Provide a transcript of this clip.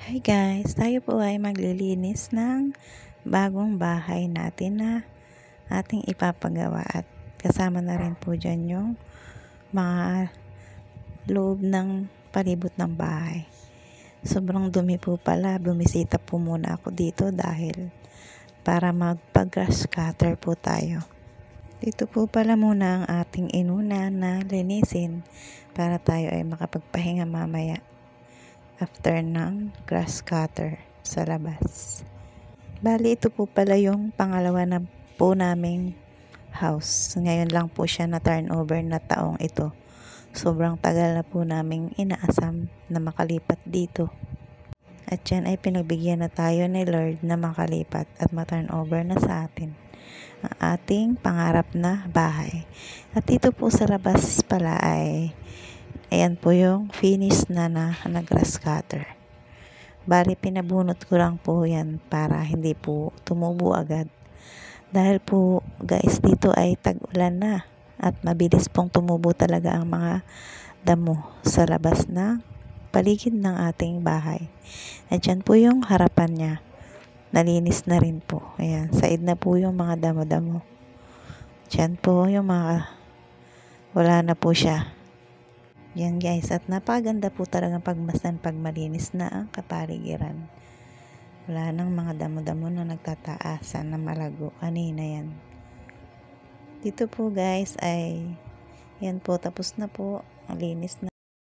Hi guys, tayo po ay maglilinis ng bagong bahay natin na ating ipapagawa at kasama na rin po dyan yung mga loob ng palibot ng bahay. Sobrang dumi po pala, bumisita po muna ako dito dahil para magpa-grass cutter po tayo. Dito po pala muna ang ating inuna na linisin para tayo ay makapagpahinga mamaya after ng grass cutter sa labas. Bali, ito po pala yung pangalawa na po naming house. Ngayon lang po siya na turnover na taong ito. Sobrang tagal na po naming inaasam na makalipat dito. At yan ay pinagbigyan na tayo ni Lord na makalipat at ma-turnover na sa atin ang ating pangarap na bahay. At dito po sa labas pala ay ayan po yung finish na grass cutter. Bali, pinabunot ko lang po yan para hindi po tumubo agad. Dahil po guys, dito ay tag-ulan na at mabilis pong tumubo talaga ang mga damo sa labas ng paligid ng ating bahay. At yan po yung harapan niya. Nalinis na rin po. Ayan, said na po yung mga damo-damo. Yan po yung mga wala na po siya. Yan guys, at napaganda po talagang pagmasdan pag malinis na ang kapaligiran. Wala nang mga damo-damo na nagtataasan na malago. Kanina yan. Dito po guys ay yan po, tapos na po. Ang linis na.